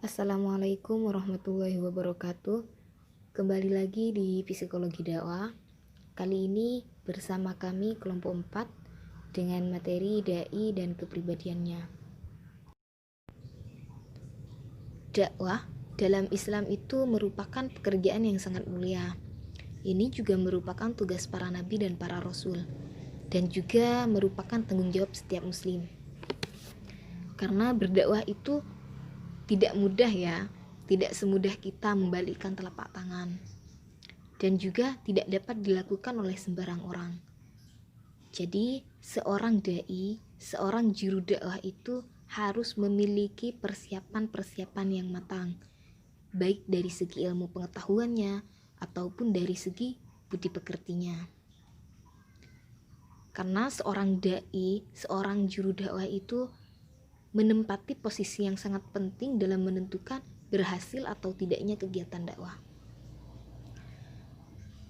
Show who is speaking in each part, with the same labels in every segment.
Speaker 1: Assalamualaikum warahmatullahi wabarakatuh. Kembali lagi di Psikologi Dakwah. Kali ini bersama kami kelompok 4 dengan materi dai dan kepribadiannya. Dakwah dalam Islam itu merupakan pekerjaan yang sangat mulia. Ini juga merupakan tugas para nabi dan para rasul, dan juga merupakan tanggung jawab setiap muslim. Karena berdakwah itu tidak mudah ya, tidak semudah kita membalikkan telapak tangan, dan juga tidak dapat dilakukan oleh sembarang orang. Jadi seorang dai, seorang juru dakwah itu harus memiliki persiapan-persiapan yang matang, baik dari segi ilmu pengetahuannya ataupun dari segi budi pekertinya. Karena seorang dai, seorang juru dakwah itu menempati posisi yang sangat penting dalam menentukan berhasil atau tidaknya kegiatan dakwah.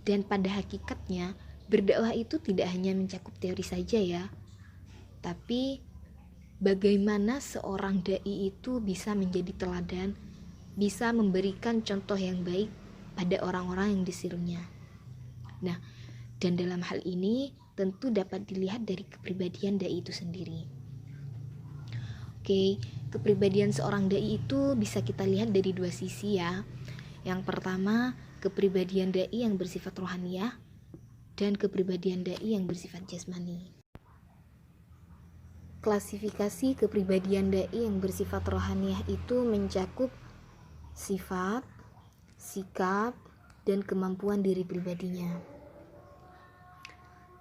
Speaker 1: Dan pada hakikatnya, berdakwah itu tidak hanya mencakup teori saja ya, tapi bagaimana seorang dai itu bisa menjadi teladan, bisa memberikan contoh yang baik pada orang-orang yang disuruhnya. Nah, dan dalam hal ini tentu dapat dilihat dari kepribadian dai itu sendiri. Oke, kepribadian seorang dai itu bisa kita lihat dari dua sisi ya. Yang pertama, kepribadian dai yang bersifat rohaniyah dan kepribadian dai yang bersifat jasmani. Klasifikasi kepribadian dai yang bersifat rohaniyah itu mencakup sifat, sikap, dan kemampuan diri pribadinya.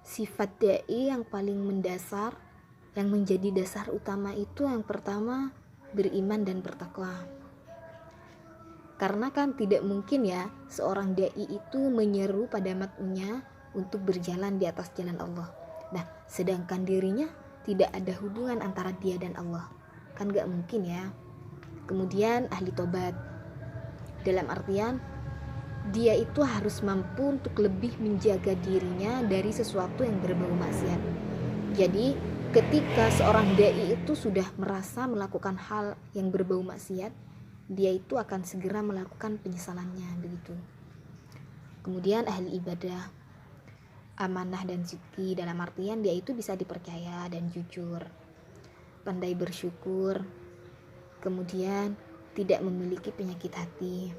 Speaker 1: Sifat dai yang paling mendasar, yang menjadi dasar utama itu yang pertama beriman dan bertakwa. Karena kan tidak mungkin ya seorang dai itu menyeru pada mat'unya untuk berjalan di atas jalan Allah. Nah, sedangkan dirinya tidak ada hubungan antara dia dan Allah. Kan gak mungkin ya. Kemudian ahli tobat. Dalam artian dia itu harus mampu untuk lebih menjaga dirinya dari sesuatu yang berbau maksiat. Jadi ketika seorang dai itu sudah merasa melakukan hal yang berbau maksiat, dia itu akan segera melakukan penyesalannya begitu. Kemudian ahli ibadah, amanah dan sidqi, dalam artian dia itu bisa dipercaya dan jujur, pandai bersyukur, kemudian tidak memiliki penyakit hati,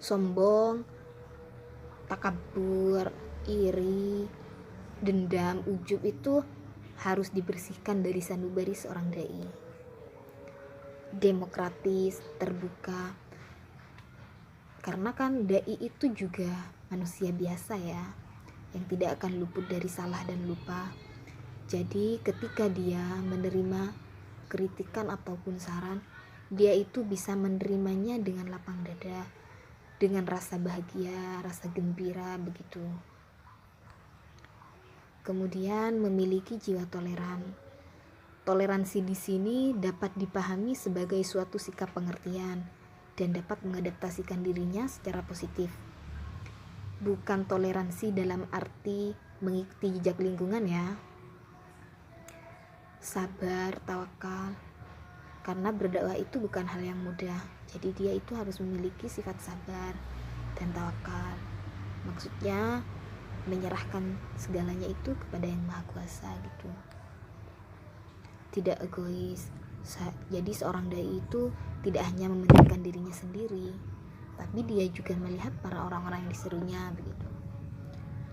Speaker 1: sombong, takabur, iri, dendam, ujub itu harus dibersihkan dari sanubari seorang dai. Demokratis, terbuka. Karena kan dai itu juga manusia biasa ya, yang tidak akan luput dari salah dan lupa. Jadi ketika dia menerima kritikan ataupun saran, dia itu bisa menerimanya dengan lapang dada, dengan rasa bahagia, rasa gembira begitu. Kemudian memiliki jiwa toleran. Toleransi di sini dapat dipahami sebagai suatu sikap pengertian dan dapat mengadaptasikan dirinya secara positif. Bukan toleransi dalam arti mengikuti jejak lingkungan ya. Sabar, tawakal. Karena berdakwah itu bukan hal yang mudah. Jadi dia itu harus memiliki sifat sabar dan tawakal. Maksudnya menyerahkan segalanya itu kepada yang maha kuasa gitu. Tidak egois. Jadi seorang dai itu tidak hanya mementingkan dirinya sendiri, tapi dia juga melihat para orang-orang yang diserunya begitu.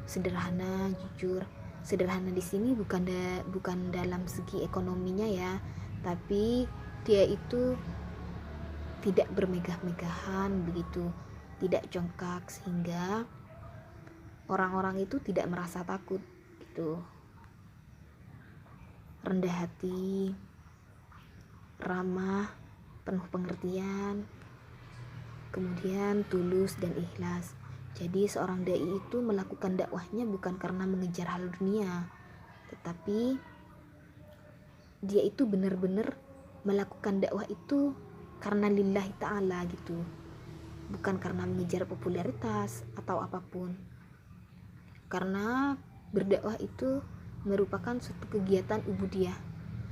Speaker 1: Sederhana, jujur. Sederhana di sini bukan dalam segi ekonominya ya, tapi dia itu tidak bermegah-megahan begitu, tidak congkak sehingga orang-orang itu tidak merasa takut gitu. Rendah hati, ramah, penuh pengertian, kemudian tulus dan ikhlas. Jadi seorang dai itu melakukan dakwahnya bukan karena mengejar hal dunia, tetapi dia itu benar-benar melakukan dakwah itu karena lillahi ta'ala gitu, bukan karena mengejar popularitas atau apapun. Karena berdakwah itu merupakan suatu kegiatan ubudiyah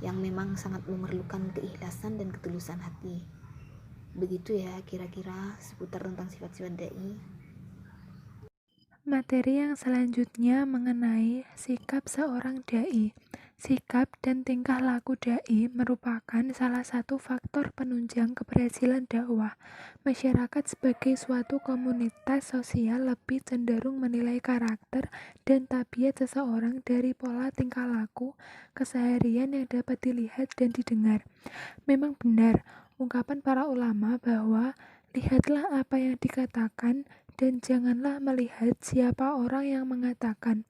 Speaker 1: yang memang sangat memerlukan keikhlasan dan ketulusan hati. Begitu ya kira-kira seputar tentang sifat-sifat dai.
Speaker 2: Materi yang selanjutnya mengenai sikap seorang dai. Sikap dan tingkah laku dai merupakan salah satu faktor penunjang keberhasilan dakwah. Masyarakat sebagai suatu komunitas sosial lebih cenderung menilai karakter dan tabiat seseorang dari pola tingkah laku keseharian yang dapat dilihat dan didengar. Memang benar ungkapan para ulama bahwa lihatlah apa yang dikatakan dan janganlah melihat siapa orang yang mengatakan.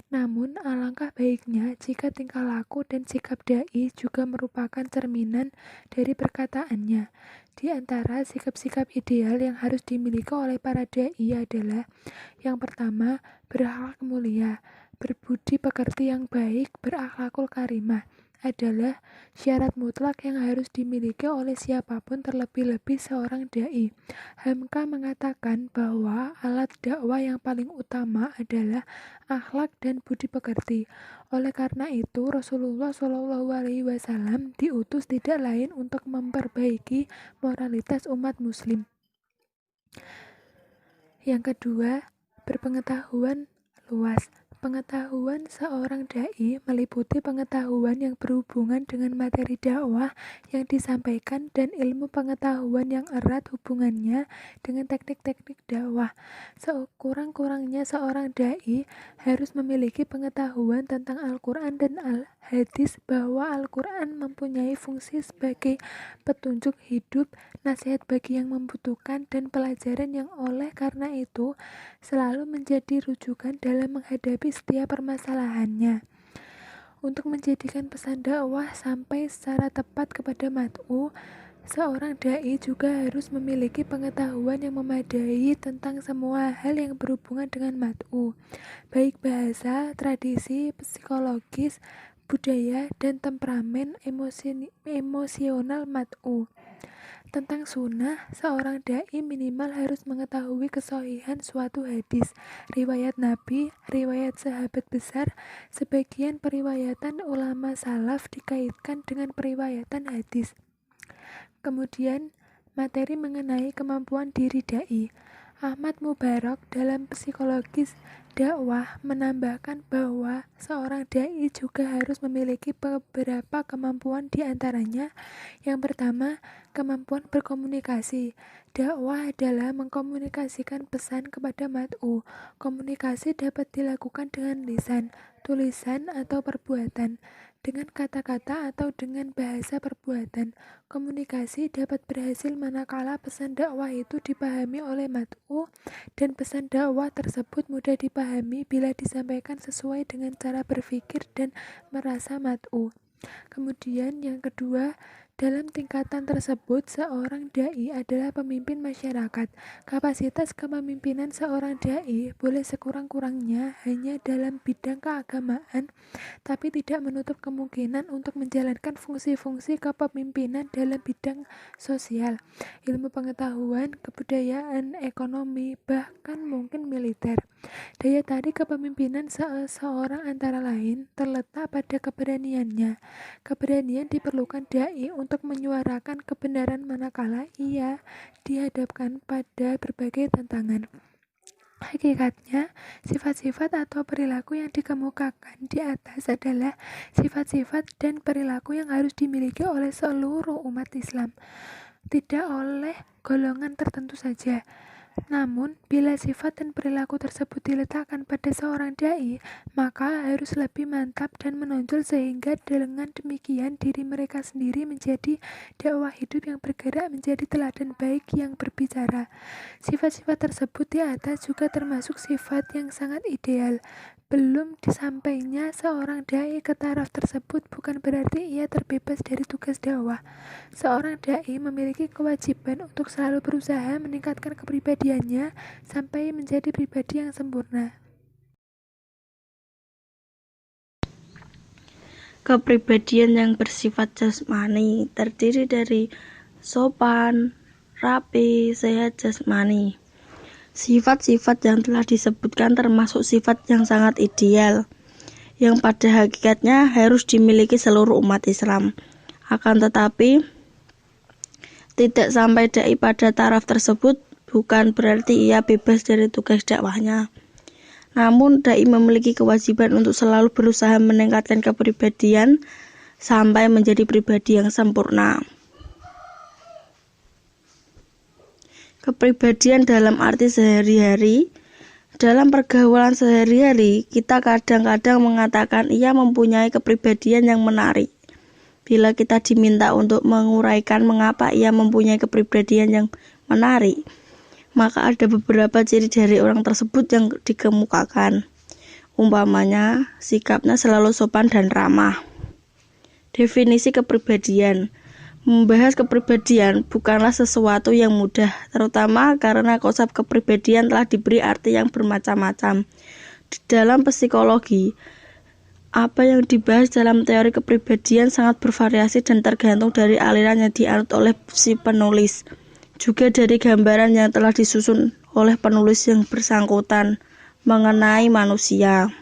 Speaker 2: Namun, alangkah baiknya jika tingkah laku dan sikap dai juga merupakan cerminan dari perkataannya. Di antara sikap-sikap ideal yang harus dimiliki oleh para dai adalah: yang pertama, berakhlak mulia, berbudi pekerti yang baik, berakhlakul karimah adalah syarat mutlak yang harus dimiliki oleh siapapun, terlebih-lebih seorang dai. Hamka mengatakan bahwa alat dakwah yang paling utama adalah akhlak dan budi pekerti. Oleh karena itu, Rasulullah SAW diutus tidak lain untuk memperbaiki moralitas umat muslim. Yang kedua, berpengetahuan luas. Pengetahuan seorang dai meliputi pengetahuan yang berhubungan dengan materi dakwah yang disampaikan dan ilmu pengetahuan yang erat hubungannya dengan teknik-teknik dakwah. Sekurang-kurangnya seorang dai harus memiliki pengetahuan tentang Al-Quran dan Al-Hadis, bahwa Al-Quran mempunyai fungsi sebagai petunjuk hidup, nasihat bagi yang membutuhkan, dan pelajaran yang oleh karena itu selalu menjadi rujukan dalam menghadapi setiap permasalahannya. Untuk menjadikan pesan dakwah sampai secara tepat kepada mat'u, seorang dai juga harus memiliki pengetahuan yang memadai tentang semua hal yang berhubungan dengan mat'u, baik bahasa, tradisi, psikologis, budaya, dan temperamen emosional mat'u. Tentang sunnah, seorang dai minimal harus mengetahui kesahihan suatu hadis, riwayat Nabi, riwayat sahabat besar. Sebagian periwayatan ulama salaf dikaitkan dengan periwayatan hadis. Kemudian, materi mengenai kemampuan diri dai. Ahmad Mubarak dalam Psikologis Dakwah menambahkan bahwa seorang dai juga harus memiliki beberapa kemampuan, di antaranya: yang pertama, kemampuan berkomunikasi. Dakwah adalah mengkomunikasikan pesan kepada mat'u. Komunikasi dapat dilakukan dengan lisan, tulisan, atau perbuatan, dengan kata-kata atau dengan bahasa perbuatan. Komunikasi dapat berhasil manakala pesan dakwah itu dipahami oleh mat'u, dan pesan dakwah tersebut mudah dipahami bila disampaikan sesuai dengan cara berpikir dan merasa mat'u. Kemudian yang kedua, dalam tingkatan tersebut seorang dai adalah pemimpin masyarakat. Kapasitas kepemimpinan seorang dai boleh sekurang-kurangnya hanya dalam bidang keagamaan, tapi tidak menutup kemungkinan untuk menjalankan fungsi-fungsi kepemimpinan dalam bidang sosial, ilmu pengetahuan, kebudayaan, ekonomi, bahkan mungkin militer. Daya tarik kepemimpinan seseorang antara lain terletak pada keberaniannya. Keberanian diperlukan dai untuk menyuarakan kebenaran manakala ia dihadapkan pada berbagai tantangan. Hakikatnya, sifat-sifat atau perilaku yang dikemukakan di atas adalah sifat-sifat dan perilaku yang harus dimiliki oleh seluruh umat Islam, tidak oleh golongan tertentu saja. Namun, bila sifat dan perilaku tersebut diletakkan pada seorang dai, maka harus lebih mantap dan menonjol, sehingga dengan demikian diri mereka sendiri menjadi dakwah hidup yang bergerak menjadi teladan baik yang berbicara. Sifat-sifat tersebut di atas juga termasuk sifat yang sangat ideal. Belum disampainya seorang dai ke taraf tersebut bukan berarti ia terbebas dari tugas dakwah. Seorang dai memiliki kewajiban untuk selalu berusaha meningkatkan kepribadiannya sampai menjadi pribadi yang sempurna.
Speaker 3: Kepribadian yang bersifat jasmani terdiri dari sopan, rapi, sehat jasmani. Sifat-sifat yang telah disebutkan termasuk sifat yang sangat ideal, yang pada hakikatnya harus dimiliki seluruh umat Islam. Akan tetapi, Tidak sampai dai pada taraf tersebut bukan berarti ia bebas dari tugas dakwahnya. Namun, dai memiliki kewajiban untuk selalu berusaha meningkatkan kepribadian sampai menjadi pribadi yang sempurna. Kepribadian dalam arti sehari-hari. Dalam pergaulan sehari-hari, kita kadang-kadang mengatakan ia mempunyai kepribadian yang menarik. Bila kita diminta untuk menguraikan mengapa ia mempunyai kepribadian yang menarik, maka ada beberapa ciri dari orang tersebut yang dikemukakan. Umpamanya, sikapnya selalu sopan dan ramah. Definisi kepribadian. Membahas kepribadian bukanlah sesuatu yang mudah, terutama karena konsep kepribadian telah diberi arti yang bermacam-macam. Di dalam psikologi, apa yang dibahas dalam teori kepribadian sangat bervariasi dan tergantung dari aliran yang dianut oleh si penulis, juga dari gambaran yang telah disusun oleh penulis yang bersangkutan mengenai manusia.